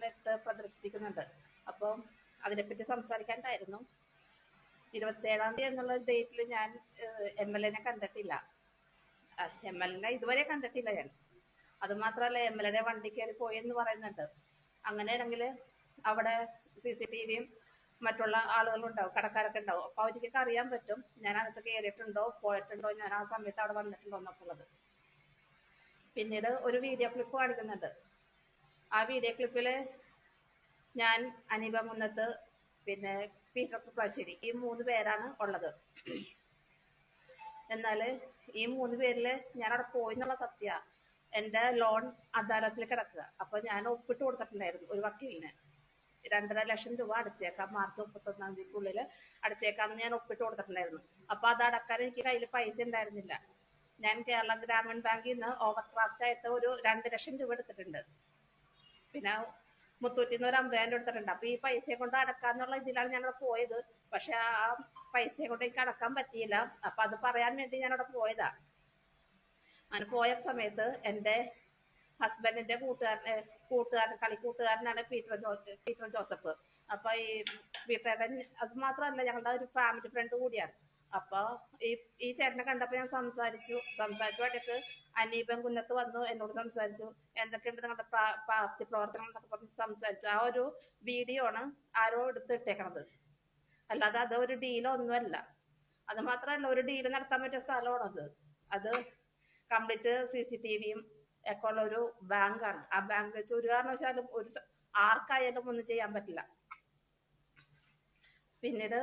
ചാനലിലിട്ട് പ്രദർശിപ്പിക്കുന്നുണ്ട്. അപ്പം അതിനെപ്പറ്റി സംസാരിക്കാനായിരുന്നു. 27-ാം തീയതി എന്നുള്ള ഡേറ്റിൽ ഞാൻ MLA-നെ കണ്ടിട്ടില്ല. MLA-നെ ഇതുവരെ കണ്ടിട്ടില്ല ഞാൻ. അത് മാത്രമല്ല MLA-യുടെ വണ്ടി കയറി പോയെന്ന് പറയുന്നുണ്ട്. അങ്ങനെയാണെങ്കിൽ അവിടെ CCTV-യും മറ്റുള്ള ആളുകളുണ്ടാവും, കടക്കാരൊക്കെ ഉണ്ടാവും. അപ്പൊ അവർക്കൊക്കെ അറിയാൻ പറ്റും ഞാൻ അകത്ത് കയറിയിട്ടുണ്ടോ പോയിട്ടുണ്ടോ, ഞാൻ ആ സമയത്ത് അവിടെ വന്നിട്ടുണ്ടോ എന്നൊക്കെയുള്ളത്. പിന്നീട് ഒരു വീഡിയോ ക്ലിപ്പ് കാണിക്കുന്നുണ്ട്. ആ വീഡിയോ ക്ലിപ്പില് ഞാൻ, അനീബ മുന്നത്ത്, പിന്നെ പീറ്റർ കുപ്ലാശ്ശേരി, ഈ 3 പേരാണ് ഉള്ളത്. എന്നാല് ഈ 3 പേരില് ഞാൻ അവിടെ പോയി എന്നുള്ള സത്യ. എന്റെ ലോൺ അദാലത്തിൽ കിടക്കുക. അപ്പൊ ഞാൻ ഒപ്പിട്ട് കൊടുത്തിട്ടുണ്ടായിരുന്നു ഒരു വക്കീലിന്. 2.5 ലക്ഷം രൂപ അടച്ചേക്കാം, മാർച്ച് 31-ാം തീയതിക്കുള്ളിൽ അടച്ചേക്കാന്ന് ഞാൻ ഒപ്പിട്ട് കൊടുത്തിട്ടുണ്ടായിരുന്നു. അപ്പൊ അത് അടക്കാൻ എനിക്ക് കയ്യിൽ പൈസ ഉണ്ടായിരുന്നില്ല. ഞാൻ കേരള ഗ്രാമീൺ ബാങ്കിൽ നിന്ന് ഓവർ ഡ്രാഫ്റ്റ് ആയിട്ട് ഒരു 2 ലക്ഷം രൂപ എടുത്തിട്ടുണ്ട്. പിന്നെ മുത്തൂറ്റിന്ന് ഒരു 50,000 എടുത്തിട്ടുണ്ട്. അപ്പൊ ഈ പൈസയെ കൊണ്ട് അടക്കാന്നുള്ള ഇതിലാണ് ഞാനവിടെ പോയത്. പക്ഷെ ആ പൈസയെ കൊണ്ട് എനിക്ക് അടക്കാൻ പറ്റിയില്ല. അപ്പൊ അത് പറയാൻ വേണ്ടി ഞാനവിടെ പോയതാ. അങ്ങനെ പോയ സമയത്ത് എന്റെ ഹസ്ബൻഡിന്റെ കളിക്കൂട്ടുകാരനാണ് പീറ്റർ ജോസഫ്. അപ്പൊ ഈ പീറ്ററേട്ടൻ അത് മാത്രമല്ല ഞങ്ങളുടെ ഒരു ഫാമിലി ഫ്രണ്ട് കൂടിയാണ്. അപ്പൊ ഈ ചേട്ടനെ കണ്ടപ്പോ ഞാൻ സംസാരിച്ചു വേണ്ടിയിട്ട് അനീബൻ കുന്നത്ത് വന്നു എന്നോട് സംസാരിച്ചു. എന്തൊക്കെയുണ്ട് നിങ്ങളുടെ പാർട്ടി പ്രവർത്തനം എന്നൊക്കെ പറഞ്ഞ് സംസാരിച്ചു. ആ ഒരു വീഡിയോ ആണ് ആരോ എടുത്തിട്ടേക്കണത്. അല്ലാതെ അത് ഒരു ഡീലോ ഒന്നുമല്ല. അത് മാത്രമല്ല ഒരു ഡീല് നടത്താൻ പറ്റിയ സ്ഥലമാണത്. അത് കംപ്ലീറ്റ് CCTV-യും ഒക്കെ ഉള്ള ഒരു ബാങ്കാണ്. ആ ബാങ്ക് വെച്ച് ഒരു കാരണവശാലും ആർക്കായാലും ഒന്നും ചെയ്യാൻ പറ്റില്ല. പിന്നീട്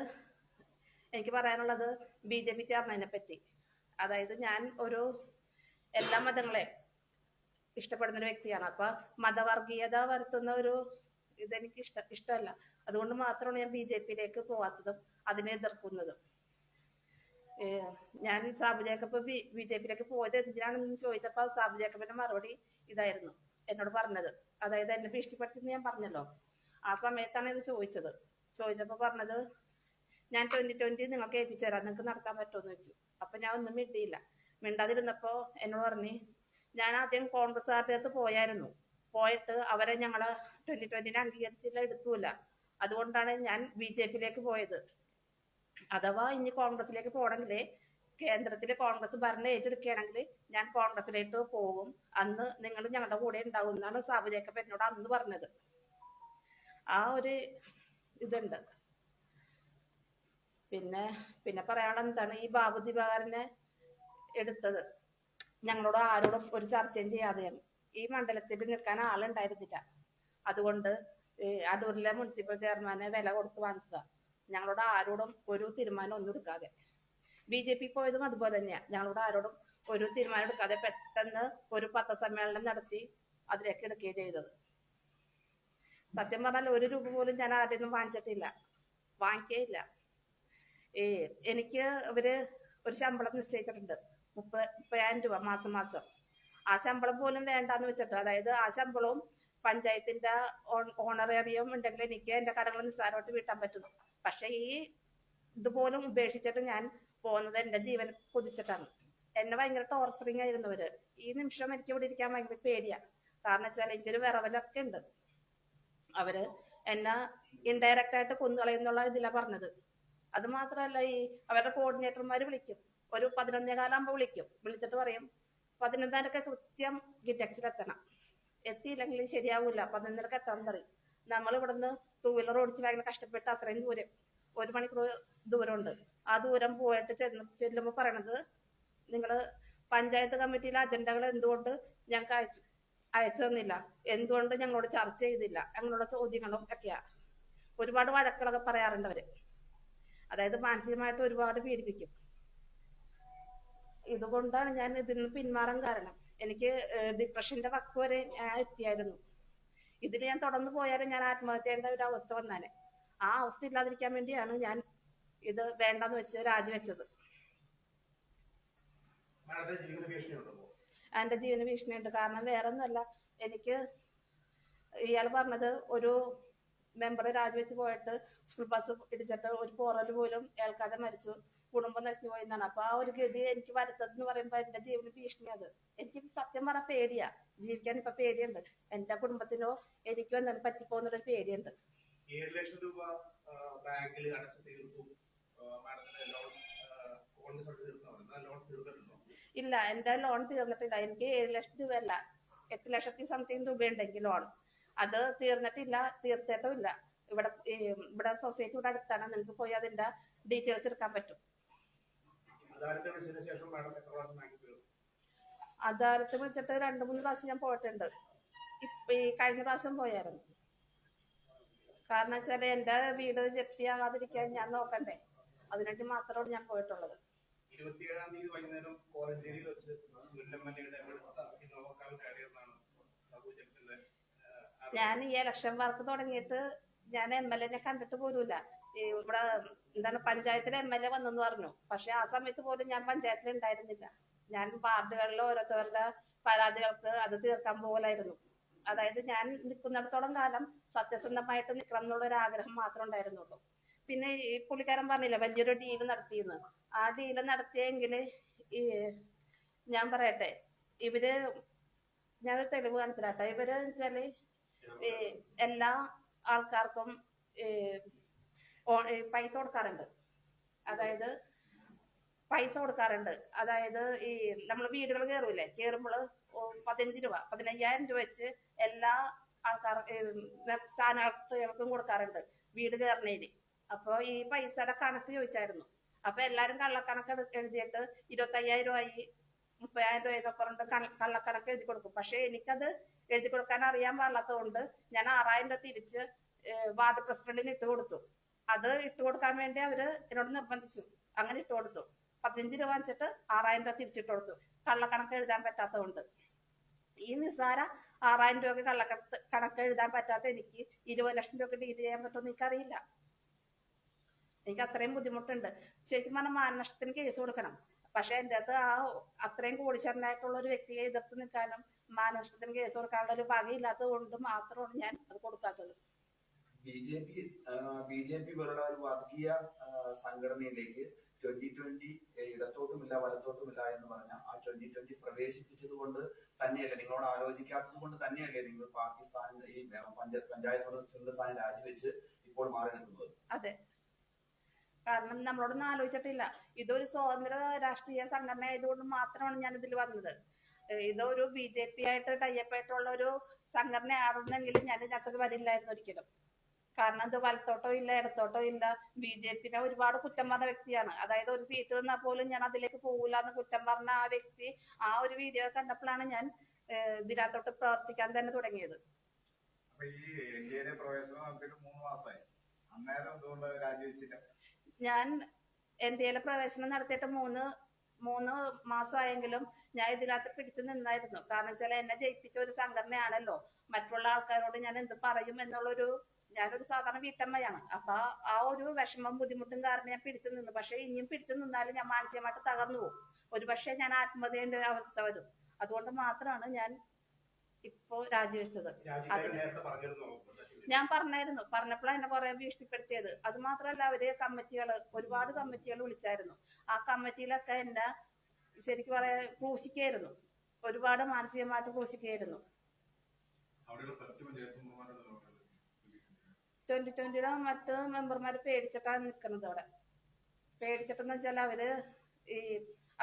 എനിക്ക് പറയാനുള്ളത് BJP ചേർന്നതിനെ പറ്റി. അതായത് ഞാൻ എല്ലാ മതങ്ങളെ ഇഷ്ടപ്പെടുന്ന ഒരു വ്യക്തിയാണ്. അപ്പൊ മതവർഗീയത വരുത്തുന്ന ഒരു ഇതെനിക്ക് ഇഷ്ടമല്ല. അതുകൊണ്ട് മാത്രമാണ് ഞാൻ BJP-യിലേക്ക് പോവാത്തതും അതിനെ എതിർക്കുന്നതും. ഞാൻ സാബു ജേക്കബ് BJP-യിലേക്ക് പോയത് എന്തിനാണെന്ന് ചോദിച്ചപ്പോ സാബു ജേക്കബിന്റെ മറുപടി ഇതായിരുന്നു എന്നോട് പറഞ്ഞത്. അതായത് എന്നെ ഭീഷണിപ്പെടുത്തിയെന്ന് ഞാൻ പറഞ്ഞല്ലോ, ആ സമയത്താണ് ഇത് ചോദിച്ചപ്പോ പറഞ്ഞത്, ഞാൻ 2020 നിങ്ങൾക്ക് ഏൽപ്പിച്ചു തരാം, നിങ്ങൾക്ക് നടത്താൻ പറ്റുമെന്ന് ചോദിച്ചു. അപ്പൊ ഞാൻ ഒന്നും മിണ്ടാതിരുന്നപ്പോ എന്നോട് പറഞ്ഞു, ഞാൻ ആദ്യം കോൺഗ്രസ്സുകാരുടെ അടുത്ത് പോയിട്ട് അവരെ ഞങ്ങളെ 2020 അംഗീകരിച്ചില്ല, എടുത്തൂല. അതുകൊണ്ടാണ് ഞാൻ BJP-യിലേക്ക് പോയത്. അഥവാ ഇനി കോൺഗ്രസിലേക്ക് പോകണമെങ്കിൽ, കേന്ദ്രത്തില് കോൺഗ്രസ് ഭരണം ഏറ്റെടുക്കുകയാണെങ്കിൽ ഞാൻ കോൺഗ്രസിലേക്ക് പോകും, അന്ന് നിങ്ങൾ ഞങ്ങളുടെ കൂടെ ഉണ്ടാവും എന്നാണ് സാബു ജേക്കബ് എന്നോട് അന്ന് പറഞ്ഞത്. ആ ഒരു ഇതുണ്ട്. പിന്നെ പറയാനുള്ള എന്താണ്, ഈ ബാബു ദിവാകരനെ എടുത്തത് ഞങ്ങളോട് ആരോടും ഒരു ചർച്ചയും ചെയ്യാതെയാണ്. ഈ മണ്ഡലത്തിൽ നിൽക്കാൻ ആളുണ്ടായിരുന്നില്ല. അതുകൊണ്ട് അടൂരിലെ മുനിസിപ്പൽ ചെയർമാനെ വില കൊടുത്ത് വാങ്ങിച്ചതാ. ഞങ്ങളോട് ആരോടും ഒരു തീരുമാനം ഒന്നും എടുക്കാതെ. BJP പോയതും അതുപോലെ തന്നെയാ. ഞങ്ങളോട് ആരോടും ഒരു തീരുമാനം എടുക്കാതെ പെട്ടെന്ന് ഒരു പത്രസമ്മേളനം നടത്തി അതിലേക്ക് എടുക്കുകയും ചെയ്തത്. സത്യം പറഞ്ഞാൽ 1 രൂപ പോലും ഞാൻ ആദ്യമൊന്നും വാങ്ങിക്കേയില്ല. എനിക്ക് ഇവര് ഒരു ശമ്പളം നിശ്ചയിച്ചിട്ടുണ്ട്, 30,000 രൂപ മാസം. ആ ശമ്പളം പോലും വേണ്ടാന്ന് വെച്ചിട്ട്, അതായത് ആ ശമ്പളവും പഞ്ചായത്തിന്റെ ഓണറേറിയം ഉണ്ടെങ്കിൽ എനിക്ക് എന്റെ കടകൾ നിസ്സാരമായിട്ട് വീട്ടാൻ പറ്റുന്നു. പക്ഷെ ഈ ഇതുപോലും ഉപേക്ഷിച്ചിട്ട് ഞാൻ പോകുന്നത് എന്റെ ജീവൻ കൊതിച്ചിട്ടാണ്. എന്നെ ഭയങ്കര ടോർച്ചറിങ് ആയിരുന്നു അവര്. ഈ നിമിഷം എനിക്ക് ഇവിടെ ഇരിക്കാൻ ഭയങ്കര പേടിയാ. കാരണം വെച്ചാൽ എനിക്കൊരു വിറവലൊക്കെ ഉണ്ട്. അവര് എന്നെ ഇൻഡയറക്റ്റ് ആയിട്ട് കൊന്നുകളയെന്നുള്ള ഇതിലാ പറഞ്ഞത്. അത് മാത്രമല്ല, അവരുടെ കോർഡിനേറ്റർമാര് വിളിക്കും, ഒരു 11:15 വിളിച്ചിട്ട് പറയും 11:30 കൃത്യം ഗിറ്റക്സിൽ എത്തണം, എത്തിയില്ലെങ്കിൽ ശരിയാവൂല, 11:30 എത്താൻ പറയും. നമ്മൾ ഇവിടുന്ന് 2 വീലർ ഓടിച്ച് ഭയങ്കര കഷ്ടപ്പെട്ട് അത്രയും ദൂരം, 1 മണിക്കൂർ ദൂരമുണ്ട്. ആ ദൂരം പോയിട്ട് ചെല്ലുമ്പോ പറയണത്, നിങ്ങള് പഞ്ചായത്ത് കമ്മിറ്റിയിലെ അജണ്ടകൾ എന്തുകൊണ്ട് ഞങ്ങൾക്ക് അയച്ചു തന്നില്ല, എന്തുകൊണ്ട് ഞങ്ങളോട് ചർച്ച ചെയ്തില്ല, അങ്ങനെയുള്ള ചോദ്യങ്ങളും ഒക്കെയാ. ഒരുപാട് വഴക്കുകളൊക്കെ പറയാറുണ്ട് അവര്. അതായത് മാനസികമായിട്ട് ഒരുപാട് പീഡിപ്പിക്കും. ഇതുകൊണ്ടാണ് ഞാൻ ഇതിൽ നിന്ന് പിന്മാറാൻ കാരണം. എനിക്ക് ഡിപ്രഷന്റെ വക്ക് വരെ ഞാൻ എത്തിയായിരുന്നു. ഇതിൽ ഞാൻ തുടർന്ന് പോയാലും ഞാൻ ആത്മഹത്യ ചെയ്യേണ്ട ഒരു അവസ്ഥ വന്നാനെ. ആ അവസ്ഥ ഇല്ലാതിരിക്കാൻ വേണ്ടിയാണ് ഞാൻ ഇത് വേണ്ടെന്ന് വെച്ച് രാജിവെച്ചത്. എന്റെ ജീവന ഭീഷണിയുണ്ട്. കാരണം വേറെ ഒന്നുമല്ല, എനിക്ക് ഇയാൾ പറഞ്ഞത് ഒരു മെമ്പർ രാജിവെച്ച് പോയിട്ട് സ്കൂൾ ബസ് ഇടിച്ചിട്ട് ഒരു പോറൽ പോലും ഏൽക്കാതെ മരിച്ചു, കുടുംബം നശിച്ചു പോയി എന്നാണ്. അപ്പൊ ആ ഒരു ഗതി എനിക്ക് വരുത്തതെന്ന് പറയുമ്പോ എന്റെ ജീവന് ഭീഷണി അത്. എനിക്ക് സത്യം പറഞ്ഞ പേടിയാ, ജീവിക്കാൻ ഇപ്പൊ പേടിയുണ്ട്. എന്റെ കുടുംബത്തിനോ എനിക്കോ എന്തെങ്കിലും പറ്റിപ്പോകുന്നൊരു പേടിയുണ്ട്. 7 ലക്ഷം രൂപ ബാങ്കിൽ അടച്ചു തീർത്തു, ഇല്ല, എന്റെ ലോൺ തീർന്നിട്ടില്ല. എനിക്ക് 7 ലക്ഷം രൂപ അല്ല, 8 ലക്ഷത്തി സംതിങ് രൂപ ഉണ്ടെങ്കിൽ ലോൺ. അത് തീർന്നിട്ടില്ല, തീർത്തിട്ടും ഇല്ല. ഇവിടെ സൊസൈറ്റി ഇവിടെ അടുത്താണ്, നിങ്ങൾക്ക് പോയി അതിന്റെ ഡീറ്റെയിൽസ് എടുക്കാൻ പറ്റും. അദാലത്ത് വിളിച്ചിട്ട് 2-3 പ്രാവശ്യം ഞാൻ പോയിട്ടുണ്ട്. ഇപ്പൊ ഈ കഴിഞ്ഞ പ്രാവശ്യം പോയായിരുന്നു. കാരണം വെച്ചാല് എന്റെ വീട് ജപ്തിയാകാതിരിക്കാൻ ഞാൻ നോക്കണ്ടേ, അതിനായിട്ട് മാത്രമാണ് ഞാൻ പോയിട്ടുള്ളത്. 27-ാം തീയതി വൈകുന്നേരം കോലഞ്ചേരിയിൽ വെച്ച് മുല്ലമ്മയുടെ ഞാൻ ഈ ഇലക്ഷൻ വർക്ക് തുടങ്ങിയിട്ട് ഞാൻ MLA കണ്ടിട്ട് പോലുമില്ല. ഇവിടെ എന്താണ് പഞ്ചായത്തിലെ MLA വന്നെന്ന് പറഞ്ഞു. പക്ഷെ ആ സമയത്ത് പോലും ഞാൻ പഞ്ചായത്തിൽ ഉണ്ടായിരുന്നില്ല. ഞാൻ വാർഡുകളിൽ ഓരോരുത്തരുടെ പരാതികൾക്ക് അത് തീർക്കാൻ പോകലായിരുന്നു. അതായത് ഞാൻ നിൽക്കുന്നിടത്തോളം കാലം സത്യസന്ധമായിട്ട് നിൽക്കണം എന്നുള്ളൊരു ആഗ്രഹം മാത്രമേ ഉണ്ടായിരുന്നുള്ളൂ. പിന്നെ ഈ പുള്ളിക്കാരൻ പറഞ്ഞില്ല വലിയൊരു ഡീല് നടത്തിയെന്ന്. ആ ഡീല് നടത്തിയെങ്കിൽ ഈ ഞാൻ പറയട്ടെ, ഇവര് ഞാനൊരു തെളിവ് കാണിച്ചിട്ടാട്ടെ. ഇവര് വെച്ചാല് എല്ലാ ആൾക്കാർക്കും പൈസ കൊടുക്കാറുണ്ട്. അതായത് പൈസ കൊടുക്കാറുണ്ട്. അതായത് ഈ നമ്മൾ വീടുകൾ കയറൂലേ, കയറുമ്പോൾ 15 രൂപ 15,000 രൂപ വെച്ച് എല്ലാ സ്ഥാനാർത്ഥികൾക്കും കൊടുക്കാറുണ്ട് വീട് കയറുന്നതിന്. അപ്പൊ ഈ പൈസയുടെ കണക്ക് ചോദിച്ചായിരുന്നു. അപ്പൊ എല്ലാരും കള്ളക്കണക്ക് എഴുതിയിട്ട് 25,000 രൂപയായി 30,000 രൂപ ഇതൊക്കെ പറഞ്ഞിട്ട് കള്ളക്കണക്ക് എഴുതി കൊടുക്കും. പക്ഷെ എനിക്കത് എഴുതി കൊടുക്കാൻ അറിയാൻ പാടില്ലാത്തതുകൊണ്ട് ഞാൻ 6,000 രൂപ തിരിച്ച് വാർഡ് പ്രസിഡന്റിന് ഇട്ട് കൊടുത്തു. അത് ഇട്ട് കൊടുക്കാൻ വേണ്ടി അവര് എന്നോട് നിർബന്ധിച്ചു. അങ്ങനെ ഇട്ട് കൊടുത്തു. 15 രൂപ വെച്ചിട്ട് 6,000 രൂപ തിരിച്ചിട്ട് കൊടുത്തു, കള്ളക്കണക്ക് എഴുതാൻ പറ്റാത്തതുകൊണ്ട്. ഈ നിസ്സാര 6,000 രൂപയ്ക്ക് കണക്ക് എഴുതാൻ പറ്റാത്ത എനിക്ക് 20 ലക്ഷം രൂപ ഡീൽ ചെയ്യാൻ പറ്റുമെന്ന് എനിക്കറിയില്ല. എനിക്ക് അത്രയും ബുദ്ധിമുട്ടുണ്ട്. ശരിക്കും പറഞ്ഞാൽ മാനനഷ്ടത്തിന് കേസ് കൊടുക്കണം. പക്ഷെ എന്റെ അകത്ത് അത്രയും കോടീശ്വരനായിട്ടുള്ള ഒരു വ്യക്തിയെ എതിർത്ത് നിൽക്കാനും മാനനഷ്ടത്തിന് കേസ് കൊടുക്കാനുള്ള ഒരു വകയില്ലാത്തത് കൊണ്ട് മാത്രമാണ് ഞാൻ അത് കൊടുക്കാത്തത്. ബി.ജെ.പി പോലുള്ള ഒരു വർഗീയ സംഘടനയിലേക്ക് 2020 ഇടത്തോട്ടുമില്ല വലത്തോട്ടുമില്ല എന്ന് പറഞ്ഞ ആ 2020 പ്രവേശിപ്പിച്ചത് കൊണ്ട് തന്നെയല്ലേ, നിങ്ങളോട് ആലോചിക്കാത്തത് കൊണ്ട് തന്നെയല്ലേ നിങ്ങൾ പാകിസ്ഥാൻ ഈ പഞ്ചായത്ത് പ്രസിഡന്റ് സ്ഥാനം രാജിവെച്ച് ഇപ്പോൾ മാറി നിൽക്കുന്നത്? അതെ, കാരണം നമ്മളോടൊന്നും ആലോചിച്ചിട്ടില്ല. ഇതൊരു സ്വതന്ത്ര രാഷ്ട്രീയ സംഘടന ആയതുകൊണ്ട് മാത്രമാണ് ഞാൻ ഇതിൽ വന്നത്. ഇതൊരു BJP ആയിട്ട് ടൈപ്പ് ആയിട്ടുള്ള ഒരു സംഘടന ആണെന്നെങ്കിലും ഞാൻ ഇതിനകത്ത് വരില്ലായിരുന്നു ഒരിക്കലും. കാരണം ഇത് വലത്തോട്ടോ ഇല്ല ഇടത്തോട്ടോ ഇല്ല. BJP ഒരുപാട് കുറ്റം പറഞ്ഞ വ്യക്തിയാണ്. അതായത് ഒരു സീറ്റ് തന്നാൽ പോലും ഞാൻ അതിലേക്ക് പോകില്ല എന്ന് കുറ്റം പറഞ്ഞ ആ വ്യക്തി ആ ഒരു വീഡിയോ കണ്ടപ്പോഴാണ് ഞാൻ ഇതിനകത്തോട്ട് പ്രവർത്തിക്കാൻ തന്നെ തുടങ്ങിയത്. ഞാൻ NDA പ്രവേശനം നടത്തിയിട്ട് 3 മാസമായെങ്കിലും ഞാൻ ഇതിനകത്ത് പിടിച്ചു നിന്നായിരുന്നു. കാരണം വെച്ചാൽ എന്നെ ജയിപ്പിച്ച ഒരു സംഘടനയാണല്ലോ. മറ്റുള്ള ആൾക്കാരോട് ഞാൻ എന്ത് പറയും എന്നുള്ളൊരു, ഞാനൊരു സാധാരണ വീട്ടമ്മയാണ്. അപ്പൊ ആ ഒരു വിഷമം ബുദ്ധിമുട്ടും കാരണം ഞാൻ പിടിച്ചു നിന്നു. പക്ഷെ ഇനിയും പിടിച്ചു നിന്നാലും ഞാൻ മാനസികമായിട്ട് തകർന്നു പോകും. ഒരു പക്ഷെ ഞാൻ ആത്മഹത്യയുടെ അവസ്ഥ വരും. അതുകൊണ്ട് മാത്രമാണ് ഞാൻ ഇപ്പോ രാജിവെച്ചത്. ഞാൻ പറഞ്ഞപ്പോഴാണ് എന്നെ കുറെ ഭീഷണിപ്പെടുത്തിയത്. അത് മാത്രമല്ല അവര് ഒരുപാട് കമ്മിറ്റികൾ വിളിച്ചായിരുന്നു. ആ കമ്മിറ്റിയിലൊക്കെ എന്നെ ശരിക്കും പറയാ ക്രൂശിക്കായിരുന്നു, ഒരുപാട് മാനസികമായിട്ട് ക്രൂശിക്കായിരുന്നു. 2020 മറ്റ് മെമ്പർമാര് പേടിച്ചിട്ടാണ് നിൽക്കുന്നത് അവിടെ. പേടിച്ചിട്ടെന്ന് വെച്ചാൽ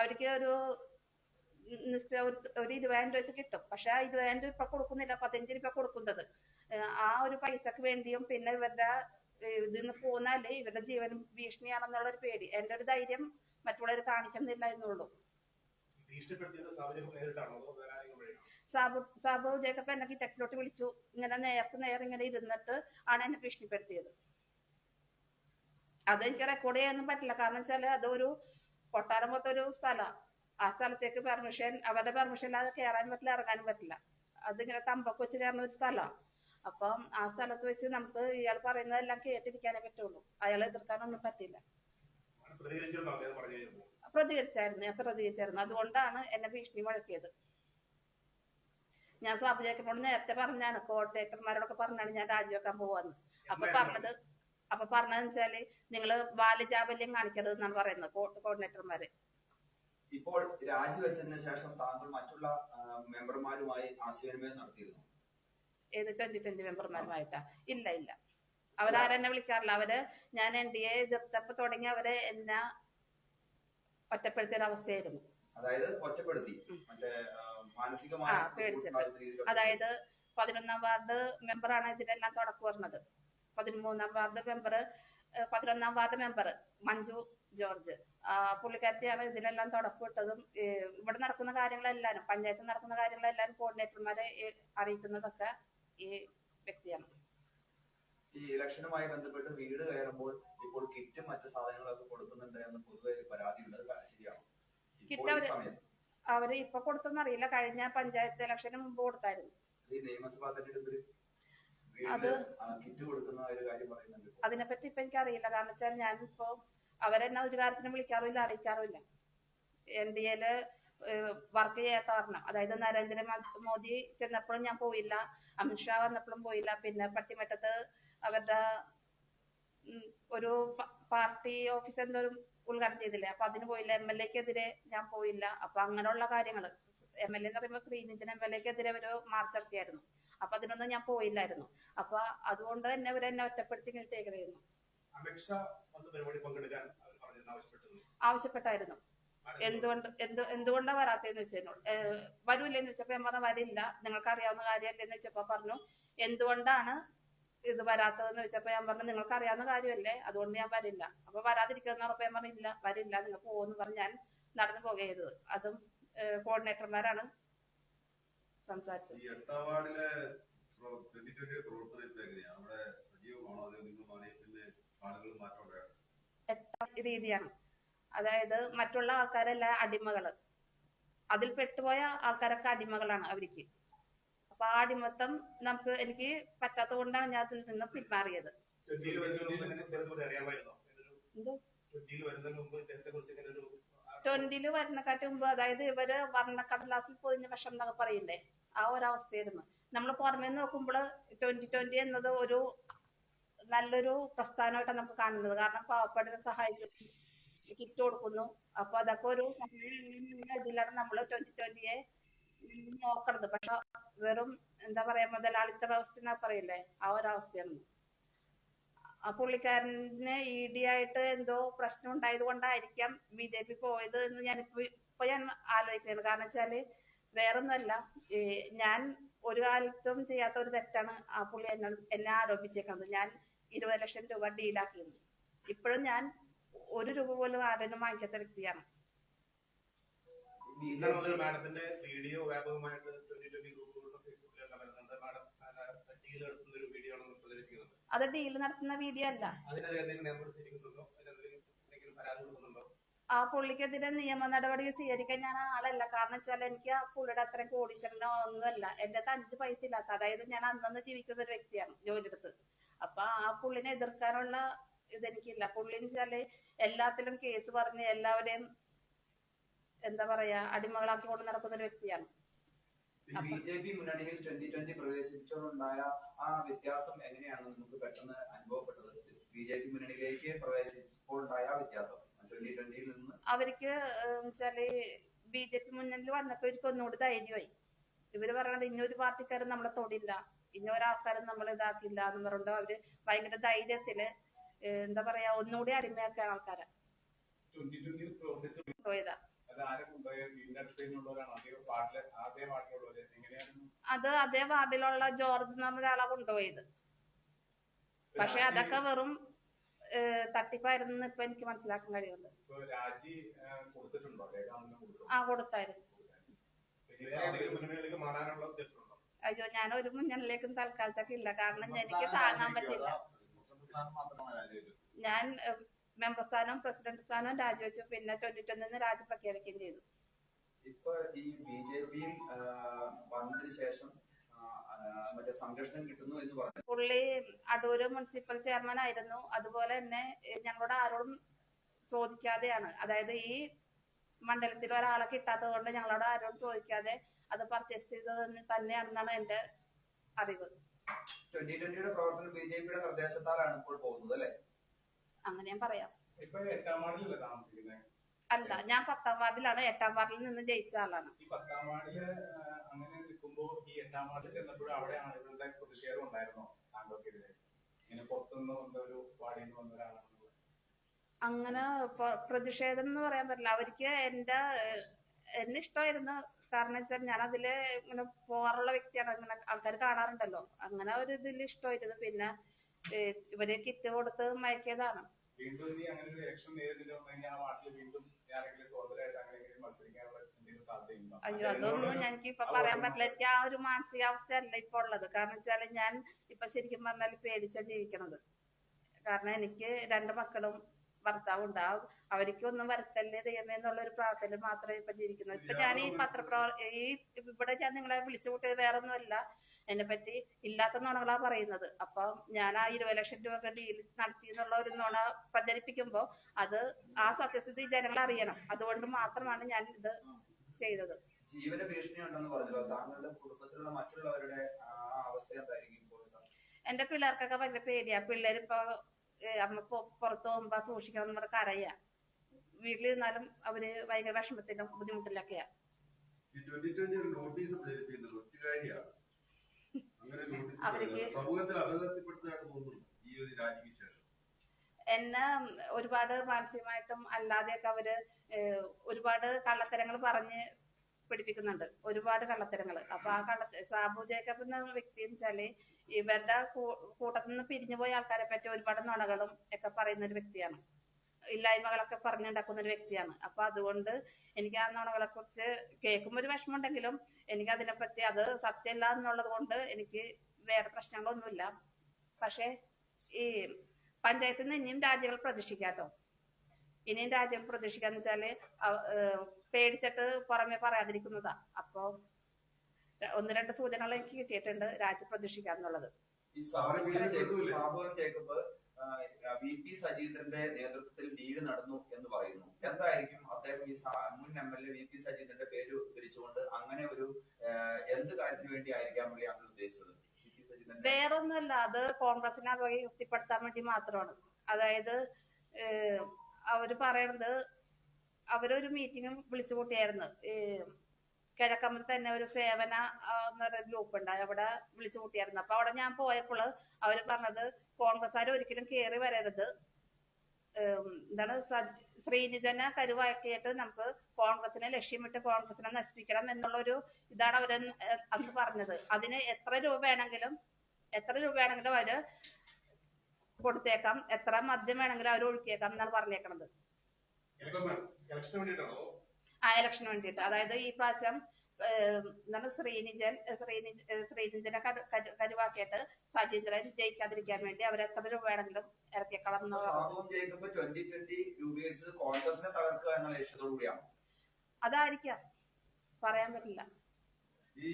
അവർക്ക് ഒരു 20,000 രൂപ വെച്ച് കിട്ടും. പക്ഷെ ആ 20,000 രൂപ ഇപ്പൊ കൊടുക്കുന്നില്ല, 15 രൂപ കൊടുക്കുന്നത്. ആ ഒരു പൈസക്ക് വേണ്ടിയും പിന്നെ ഇവരുടെ ഇതിന്ന് പോന്നാല് ഇവരുടെ ജീവൻ ഭീഷണിയാണെന്നുള്ള ഒരു പേടി. എന്റെ ഒരു ധൈര്യം മറ്റുള്ളവർ കാണിക്കുന്നില്ല എന്നുള്ളൂ. സാബു ജേക്കബ് എന്നെ ടെക്സിലോട്ട് വിളിച്ചു. ഇങ്ങനെ നേരെ ഇങ്ങനെ ഇരുന്നിട്ട് ആണ് എന്നെ ഭീഷണിപ്പെടുത്തിയത്. അതെനിക്ക് റെക്കോർഡ് ചെയ്യാനൊന്നും പറ്റില്ല. കാരണം വെച്ചാല് അതൊരു കൊട്ടാരം പോലത്തെ ഒരു സ്ഥലം. ആ സ്ഥലത്തേക്ക് അവരുടെ പെർമിഷൻ ഇല്ലാതെ കയറാനും പറ്റില്ല, ഇറങ്ങാനും പറ്റില്ല. അതിങ്ങനെ തമ്പൊക്കെ വെച്ച് കയറുന്ന ഒരു സ്ഥലമാണ്. അപ്പം ആ സ്ഥലത്ത് വെച്ച് നമുക്ക് ഇയാൾ പറയുന്നതെല്ലാം കേട്ടിരിക്കാനേ പറ്റുള്ളൂ. അയാളെ എതിർക്കാനൊന്നും പറ്റില്ല. പ്രതികരിച്ചായിരുന്നു. അതുകൊണ്ടാണ് എന്നെ ഭീഷണി മുഴക്കിയത്. ഞാൻ സാബു ജേക്കബിനോട് നേരത്തെ പറഞ്ഞാണ്, കോർഡിനേറ്റർമാരോടൊക്കെ പറഞ്ഞാണ് ഞാൻ രാജിവെക്കാൻ പോവാന്ന്. അപ്പൊ പറഞ്ഞതെന്ന് വെച്ചാല് നിങ്ങള് ബാലചാബല്യം കാണിക്കരുത് എന്നാണ് പറയുന്നത് കോർഡിനേറ്റർമാര്. ഇപ്പോൾ രാജിവെച്ചതിന് ശേഷം താങ്കൾ മറ്റുള്ള മെമ്പർമാരുമായി ആശയവിനിമയം നടത്തിയിരുന്നു? ഏത് 2020 മെമ്പർമാരുമായിട്ടാ? ഇല്ല. അവരാരെന്നെ വിളിക്കാറില്ല. അവര് ഞാൻ NDA എതിർത്തപ്പോ തുടങ്ങി അവര് എന്നെ ഒറ്റപ്പെടുത്തിയ ഒരവസ്ഥയായിരുന്നു. അതായത് ഒറ്റപ്പെടുത്തി, മറ്റേ മാനസികമായി അതായത് 11ാം വാർഡ് മെമ്പറാണ് ഇതിനെല്ലാം തുടക്കം പറഞ്ഞത്. 13ാം വാർഡ് മെമ്പർ 11ാം വാർഡ് മെമ്പർ മഞ്ജു ജോർജ്, പുള്ളിക്കാരത്തിയാണ് ഇതിലെല്ലാം തുടക്കമിട്ടതും. ഇവിടെ നടക്കുന്ന കാര്യങ്ങളെല്ലാരും, പഞ്ചായത്തിൽ നടക്കുന്ന കാര്യങ്ങളെല്ലാരും കോർഡിനേറ്റർമാരെ അറിയിക്കുന്നതൊക്കെ ഈ വ്യക്തിയാണ്. ഈ ഇലക്ഷനുമായി ബന്ധപ്പെട്ട് വീട് കയറുമ്പോൾ ഇപ്പോൾ കിറ്റും മറ്റു സാധനങ്ങളൊക്കെ കൊടുക്കുന്നുണ്ട് എന്ന് പൊതുവെ പരാതി ഉണ്ട്, ശരിയാണോ? അവര് ഇപ്പൊ കൊടുത്തെന്ന് അറിയില്ല, കഴിഞ്ഞ പഞ്ചായത്ത് ഇലക്ഷന് മുമ്പ് കൊടുത്തായിരുന്നു. ഈ നിയമസഭാ തെരഞ്ഞെടുപ്പിൽ കിറ്റ് കൊടുക്കുന്ന ഒരു കാര്യം പറയുന്നുണ്ട്. അതിനെപ്പറ്റി ഇപ്പൊ എനിക്ക് അറിയില്ല. കാരണം വെച്ചാൽ ഞാനിപ്പോ അവരെന്നെ ഒരു കാര്യത്തിനും വിളിക്കാറുമില്ല, അറിയിക്കാറുമില്ല. NDAല് വർക്ക് ചെയ്യാത്ത കാരണം, അതായത് നരേന്ദ്രമോദി ചെന്നപ്പോഴും ഞാൻ പോയില്ല, അമിത്ഷാ വന്നപ്പോഴും പോയില്ല, പിന്നെ പട്ടിമറ്റത്ത് അവരുടെ ഒരു പാർട്ടി ഓഫീസ് എന്തോ ഉദ്ഘാടനം ചെയ്തില്ലേ, അപ്പൊ അതിന് പോയില്ല. MLA-ക്കെതിരെ ഞാൻ പോയില്ല. അപ്പൊ അങ്ങനെയുള്ള കാര്യങ്ങള്, MLA എന്ന് പറയുമ്പോൾ ശ്രീനിധൻ MLA-ക്കെതിരെ ഒരു മാർച്ച് നടത്തിയായിരുന്നു. അപ്പൊ അതിനൊന്നും ഞാൻ പോയില്ലായിരുന്നു. അപ്പൊ അതുകൊണ്ട് തന്നെ ഇവരെന്നെ ഒറ്റപ്പെടുത്തി ഇട്ടേക്കായിരുന്നു. ആവശ്യപ്പെട്ടായിരുന്നു. എന്തുകൊണ്ടാ വരാത്തേന്ന് വെച്ചതിനോട് വരൂല്ലെന്ന് വെച്ചപ്പോ ഞാൻ പറഞ്ഞു വരില്ല, നിങ്ങൾക്ക് അറിയാവുന്ന കാര്യമല്ലേന്ന് വെച്ചപ്പോ പറഞ്ഞു എന്തുകൊണ്ടാണ് ഇത് വരാത്തതെന്ന് വെച്ചപ്പോ ഞാൻ പറഞ്ഞു നിങ്ങൾക്ക് അറിയാവുന്ന കാര്യമല്ലേ, അതുകൊണ്ട് ഞാൻ വരില്ല. അപ്പൊ വരാതിരിക്കുന്ന ഉറപ്പ് ഞാൻ പറഞ്ഞില്ല, വരില്ല, നിങ്ങൾ പോകുമെന്ന് പറഞ്ഞ് ഞാൻ നടന്നു പോകരുത്. അതും കോർഡിനേറ്റർമാരാണ് സംസാരിച്ചത്. രീതിയാണ്, അതായത് മറ്റുള്ള ആൾക്കാരെല്ലാം അടിമകള്, അതിൽ പെട്ടുപോയ ആൾക്കാരൊക്കെ അടിമകളാണ് അവർക്ക്. അപ്പൊ ആ അടിമത്തം എനിക്ക് പറ്റാത്തത് കൊണ്ടാണ് ഞാൻ അതിൽ നിന്ന് പിന്മാറിയത്. 20 വരുന്നക്കാട്ടി മുമ്പ്, അതായത് ഇവര് വർണ്ണക്കടലാസിൽ പൊതിഞ്ഞ വിഷം എന്നൊക്കെ പറയില്ലേ, ആ ഒരവസ്ഥയായിരുന്നു. നമ്മൾ പുറമേ നോക്കുമ്പോൾ 2020 എന്നത് ഒരു നല്ലൊരു പ്രസ്ഥാനമായിട്ടാണ് നമുക്ക് കാണുന്നത്. കാരണം പാവപ്പെട്ടവരെ സഹായിക്കുന്നു, കിറ്റ് കൊടുക്കുന്നു. അപ്പൊ അതൊക്കെ ഒരു ഇതിലാണ് നമ്മൾ 2020-യെ നോക്കണത്. പക്ഷെ വെറും എന്താ പറയാ, മുതലാളിത്ത വ്യവസ്ഥ എന്നാ പറയില്ലേ, ആ ഒരവസ്ഥയാണ്. ആ പുള്ളിക്കാരന് ED ആയിട്ട് എന്തോ പ്രശ്നം ഉണ്ടായത് കൊണ്ടായിരിക്കാം BJP പോയത് എന്ന് ഇപ്പൊ ഞാൻ ആലോചിക്കുകയാണ്. കാരണം വെച്ചാല് വേറൊന്നുമല്ല, ഞാൻ ഒരു കാലത്തും ചെയ്യാത്ത ഒരു തെറ്റാണ് ആ പുള്ളി എന്നെ ആരോപിച്ചേക്കുന്നത്. ഞാൻ 20 ലക്ഷം രൂപ ഡീലാക്കിയിരുന്നു. ഇപ്പോഴും ഞാൻ 1 രൂപ പോലും ആരെയൊന്നും വാങ്ങിക്കാത്ത വ്യക്തിയാണ്. മാഡത്തിന്റെ വീഡിയോ വ്യാപകമായിട്ട് 2020 ഗ്രൂപ്പുകളിലും ഫേസ്ബുക്കിലെല്ലാം വരുന്നുണ്ട്. മാഡം ഡീൽ നടത്തുന്ന ഒരു വീഡിയോ ആണ് പ്രചരിപ്പിക്കുന്നത്. അത് ഡീൽ നടത്തുന്ന വീഡിയോ അല്ല. ആ പുള്ളിക്കെതിരെ നിയമ നടപടി സ്വീകരിക്കാൻ ഞാൻ ആളല്ല. കാരണം വെച്ചാൽ എനിക്ക് ആ പുള്ളിയുടെ അത്രയും കോടീശ്വരനോ ഒന്നുമല്ല. എന്റെ 5 പൈസ ഇല്ലാത്ത, അതായത് ഞാൻ അന്നന്ന് ജീവിക്കുന്ന ഒരു വ്യക്തിയാണ് ജോലിയെടുത്ത്. അപ്പൊ ആ പുള്ളിനെ എതിർക്കാനുള്ള ഇതെനിക്കില്ല. പുള്ളിന്ന് വെച്ചാല് എല്ലാത്തിലും കേസ് പറഞ്ഞ് എല്ലാവരെയും എന്താ പറയാ അടിമകളാക്കി കൊണ്ട് നടക്കുന്ന ഒരു വ്യക്തിയാണ്. BJP മുന്നണിയിൽ 2020 പ്രവേശിച്ചതുകൊണ്ടായ ആ വ്യത്യാസം എങ്ങനെയാണ് നമുക്ക് പെട്ടെന്ന് അനുഭവപ്പെട്ടത്? BJP മുന്നണിയിലേക്ക് പ്രവേശിച്ചപ്പോൾ ഉണ്ടായ വ്യത്യാസം 2020-ൽ നിന്ന് അവർക്ക് വെച്ചാല് BJP മുന്നണിയിൽ വന്നപ്പോ ഇവർക്ക് ഒന്നുകൂടി ധൈര്യമായി. ഇവര് പറയണത് ഇന്നൊരു പാർട്ടിക്കാരും നമ്മളെ തൊടില്ല, ഇന്നൊരാൾക്കാരും നമ്മളെ ഇതാക്കില്ല എന്ന് പറഞ്ഞിട്ട് അവര് ഭയങ്കര ധൈര്യത്തില് എന്താ പറയാ ഒന്നുകൂടി അടിമയാക്കാൻ ആൾക്കാരെ പോയതാ. അത് അതേ വാർഡിലുള്ള ജോർജ് എന്ന് പറഞ്ഞ ഒരാളെ കൊണ്ടുപോയത്. പക്ഷെ അതൊക്കെ വെറും തട്ടിപ്പായിരുന്നു ഇപ്പൊ എനിക്ക് മനസ്സിലാക്കാൻ കഴിയുന്നത്. ആ കൊടുത്തായിരുന്നു. അയ്യോ, ഞാൻ ഒരു മുന്നണിയിലേക്കും തൽക്കാലത്തൊക്കെ ഇല്ല. കാരണം എനിക്ക് താങ്ങാൻ പറ്റില്ല. ഞാൻ മെമ്പർ സ്ഥാനവും പ്രസിഡന്റ് സ്ഥാനവും രാജിവെച്ചു. പിന്നെ 2020 രാജി പ്രഖ്യാപിക്കുകയും ചെയ്തു. ഇപ്പൊ ഈ BJP-യിൽ വന്നതിന് ശേഷം മറ്റേ സംരക്ഷണം കിട്ടുന്നു എന്ന് പറഞ്ഞു. പുള്ളി അടൂര് മുനിസിപ്പൽ ചെയർമാൻ ആയിരുന്നു. അതുപോലെ തന്നെ ഞങ്ങളോട് ആരോടും ചോദിക്കാതെയാണ്, അതായത് ഈ മണ്ഡലത്തിൽ ഒരാളെ കിട്ടാത്തത് കൊണ്ട് ഞങ്ങളോട് ആരോടും ചോദിക്കാതെ അത് പർച്ചേസ് ചെയ്തത് തന്നെയാണെന്നാണ് എന്റെ അറിവ്. 2020 പ്രവർത്തനം BJP നിർദ്ദേശത്താലാണ് ഇപ്പോൾ പോകുന്നത് അല്ലെ? അങ്ങനെ ഞാൻ പറയാം. ഇപ്പൊ 8ാം വാർഡിലല്ലേ താമസിക്കുന്നത്? അല്ല, ഞാൻ 10ാം വാർഡിലാണ്. 8ാം വാർഡിൽ നിന്ന് ജയിച്ച ആളാണ്. ഈ 10ാം വാർഡില് അങ്ങനെ നിൽക്കുമ്പോ ഈ 8ാം വാർഡിൽ ചെന്നപ്പോഴും അവിടെ ആളുകളുടെ പ്രതിഷേധം ഉണ്ടായിരുന്നോ താങ്കൾക്കെതിരെ? ഇങ്ങനെ പുറത്തുനിന്ന് വന്ന ഒരു വാർഡിൽ നിന്ന് വന്ന ഒരാളാണെന്നുള്ളത് അങ്ങനെ പ്രതിഷേധം എന്ന് പറയാൻ പറ്റില്ല. അവർക്ക് എന്നെ ഇഷ്ടമായിരുന്നു. കാരണം വെച്ചാൽ ഞാൻ അതില് ഇങ്ങനെ പോകാറുള്ള വ്യക്തിയാണ്. ഇങ്ങനെ ആൾക്കാർ കാണാറുണ്ടല്ലോ, അങ്ങനെ ഒരു ഇതിൽ ഇഷ്ടമായിരുന്നു. പിന്നെ ഇവര് കിറ്റ് കൊടുത്ത് മയക്കിയതാണ്. വീണ്ടും ഇനി അങ്ങനെ ഒരു ഇലക്ഷൻ നേരിടുന്ന ആ വാർഡിൽ വീണ്ടും ആരെങ്കിലും സ്വതന്ത്രമായിട്ട് അങ്ങനെ മത്സരിക്കാനുള്ള എന്തെങ്കിലും സാധ്യതയുണ്ടോ? അയ്യോ, അതൊന്നും എനിക്ക് ഇപ്പൊ പറയാൻ പറ്റില്ല. എനിക്ക് ആ ഒരു മാനസികാവസ്ഥ അല്ല ഇപ്പൊ ഉള്ളത്. കാരണം വെച്ചാല് ഞാൻ ഇപ്പൊ ശരിക്കും പറഞ്ഞാൽ പേടിച്ചാ ജീവിക്കണത്. കാരണം എനിക്ക് 2 മക്കളും ഭർത്താവും ഉണ്ടാവും. അവർക്കൊന്നും വരുത്തല്ലേ ദൈവമേ എന്നുള്ള ഒരു പ്രാർത്ഥന മാത്രമേ ഇപ്പൊ ജീവിക്കുന്നത്. ഇപ്പൊ ഞാൻ ഈ ഇവിടെ ഞാൻ നിങ്ങളെ വിളിച്ചു കൂട്ടിയത് വേറെ ഒന്നുമല്ല, എന്നെ പറ്റി ഇല്ലാത്ത നുണകളാ പറയുന്നത്. അപ്പൊ ഞാൻ ആ 20 ലക്ഷം രൂപ ഡീൽ നടത്തി എന്നുള്ള ഒരു നുണ പ്രചരിപ്പിക്കുമ്പോ അത് ആ സത്യസ്ഥിതി ജനങ്ങൾ അറിയണം. അതുകൊണ്ട് മാത്രമാണ് ഞാൻ ഇത് ചെയ്തത്. ജീവന ഭീഷണി ഉണ്ടെന്ന് പറഞ്ഞല്ലോ, താങ്കളുടെ കുടുംബത്തിലുള്ള മറ്റുള്ളവരുടെ അവസ്ഥ എന്തായിരിക്കും? എന്റെ പിള്ളേർക്കൊക്കെ ഭയങ്കര പേടിയാ. പിള്ളേർ ഇപ്പൊ അമ്മ പുറത്തു പോകുമ്പോ സൂക്ഷിക്കണം എന്ന് പറഞ്ഞ കരയാ. വീട്ടിലിരുന്നാലും അവര് ഭയങ്കര വിഷമത്തിലും ബുദ്ധിമുട്ടിലൊക്കെയാ. അവർക്ക് എന്നെ ഒരുപാട് മാനസികമായിട്ടും അല്ലാതെയൊക്കെ അവര് ഒരുപാട് കള്ളത്തരങ്ങൾ പറഞ്ഞ് പിടിപ്പിക്കുന്നുണ്ട്. ഒരുപാട് കള്ളത്തരങ്ങൾ. അപ്പൊ ആ സാബു ജേക്കബ് എന്ന വ്യക്തി എന്ന് വെച്ചാല് ഇവരുടെ കൂട്ടത്തിൽ നിന്ന് പിരിഞ്ഞുപോയ ആൾക്കാരെ പറ്റി ഒരുപാട് നുണകളും ഒക്കെ പറയുന്ന ഒരു വ്യക്തിയാണ്. ഇല്ലായ്മകളൊക്കെ പറഞ്ഞുണ്ടാക്കുന്ന ഒരു വ്യക്തിയാണ്. അപ്പൊ അതുകൊണ്ട് എനിക്ക് ആ നുണകളെ കുറിച്ച് കേൾക്കുമ്പോൾ ഒരു വിഷമമുണ്ടെങ്കിലും എനിക്ക് അതിനെപ്പറ്റി അത് സത്യമല്ല എന്നുള്ളത് കൊണ്ട് എനിക്ക് വേറെ പ്രശ്നങ്ങളൊന്നുമില്ല. പക്ഷെ ഈ പഞ്ചായത്തിൽ നിന്ന് ഇനിയും രാജികൾ പ്രതീക്ഷിക്കാട്ടോ. ഇനിയും രാജ്യം പ്രതീക്ഷിക്കാന്ന് വെച്ചാല് പേടിച്ചിട്ട് പുറമെ പറയാതിരിക്കുന്നതാ. അപ്പൊ 1-2 സൂചനകൾ എനിക്ക് കിട്ടിയിട്ടുണ്ട് രാജ്യം പ്രതീക്ഷിക്കാന്നുള്ളത്. ഈ സാബു ജേക്കബ് VP സജീന്ദ്രന്റെ നേതൃത്വത്തിൽ ഡീല് നടന്നു എന്ന് പറയുന്നു. എന്തായിരിക്കും അദ്ദേഹം ഈ മുൻ MLA VP സജീന്ദ്രന്റെ പേര് ഉദ്ധരിച്ചുകൊണ്ട് അങ്ങനെ ഒരു എന്ത് കാര്യത്തിന് വേണ്ടി ആയിരിക്കാം പുള്ളി അങ്ങനെ ഉദ്ദേശിച്ചത്? വേറൊന്നുമല്ല, അത് കോൺഗ്രസിനെ അപകീർത്തിപ്പെടുത്താൻ വേണ്ടി മാത്രമാണ്. അതായത് അവര് പറയണത് അവരൊരു മീറ്റിംഗ് വിളിച്ചു കൂട്ടിയായിരുന്നു. കിഴക്കമ്പലത്ത് തന്നെ ഒരു സേവന ഗ്രൂപ്പ് ഉണ്ട്, അവിടെ വിളിച്ചു കൂട്ടിയായിരുന്നു. അപ്പൊ അവിടെ ഞാൻ പോയപ്പോൾ അവര് പറഞ്ഞത് കോൺഗ്രസ്സുകാർ ഒരിക്കലും കയറി വരരുത്, എന്താണ് ശ്രീനിധനെ കരുവാക്കിയിട്ട് നമുക്ക് കോൺഗ്രസിനെ ലക്ഷ്യമിട്ട് കോൺഗ്രസിനെ നശിപ്പിക്കണം എന്നുള്ളൊരു ഇതാണ് അവര് അന്ന് പറഞ്ഞത്. അതിന് എത്ര രൂപ വേണമെങ്കിലും അവര് കൊടുത്തേക്കാം, എത്ര മദ്യം വേണമെങ്കിലും അവർ ഒഴുക്കിയേക്കാം എന്നാണ് പറഞ്ഞേക്കണത്. ആ ഇലക്ഷന് വേണ്ടിയിട്ട്. അതായത് ഈ പ്രാവശ്യം എന്താണ് ശ്രീനിധനെ കരുവാക്കിയിട്ട് സജീന്ദ്രൻ ജയിക്കാതിരിക്കാൻ വേണ്ടി അവർ എത്ര രൂപ വേണമെങ്കിലും ഇറക്കിയേക്കണം. അതായിരിക്കാം, പറയാൻ പറ്റില്ല. ഈ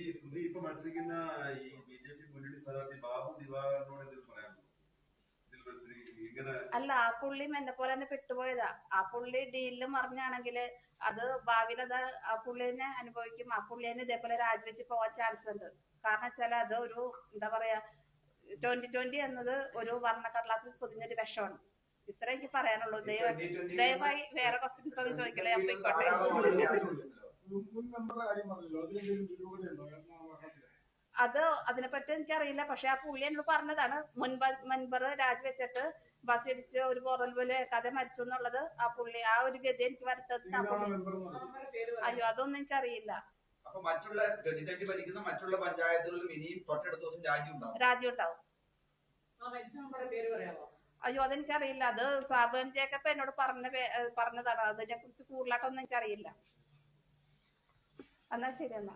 ഇപ്പൊ മത്സരിക്കുന്ന ഈ BJP മുന്നണി സ്ഥാനാർത്ഥി ബാബു ദിവാകരനോട് പറയാനുണ്ടോ? അല്ല, ആ പുള്ളി എന്നെ പോലെ തന്നെ പെട്ടുപോയതാ. ആ പുള്ളി ഡീലില് മറിഞ്ഞാണെങ്കിൽ അത് ഭാവിയിൽ അത് ആ പുള്ളിനെ അനുഭവിക്കും. ആ പുള്ളിനെ ഇതേപോലെ രാജിവെച്ച് പോവാൻ ചാൻസ് ഉണ്ട്. കാരണം വെച്ചാൽ അത് ഒരു എന്താ പറയാ 2020 എന്നത് ഒരു വർണ്ണക്കടലാസിൽ പൊതിഞ്ഞൊരു വിഷമാണ്. ഇത്ര എനിക്ക് പറയാനുള്ളൂ. ദയവായി വേറെ ക്വസ്റ്റ്യൻസ് ഒന്നും ചോദിക്കലേ. അത് അതിനെപ്പറ്റി എനിക്കറിയില്ല. പക്ഷെ ആ പുള്ളി എന്നോട് പറഞ്ഞതാണ് മുൻപർ രാജിവെച്ചിട്ട് ബസ് ഇടിച്ച് ഒരു ബോറൽ പോലെ കഥ മരിച്ചു എന്നുള്ളത്. ആ പുള്ളി ആ ഒരു ഗതി എനിക്ക് വരുത്തത്. അയ്യോ, അതൊന്നും എനിക്കറിയില്ല. മറ്റുള്ള പഞ്ചായത്തുകളിലും ഇനിയും തൊട്ടടുത്ത ദിവസം രാജ്യം ഉണ്ടാവും. അയ്യോ, അതെനിക്കറിയില്ല. അത് സാബു ജേക്കബ് എന്നോട് പറഞ്ഞതാണ്. അതിനെ കുറിച്ച് കൂടുതലായിട്ടൊന്നും എനിക്കറിയില്ല. എന്നാ ശരി. എന്നാ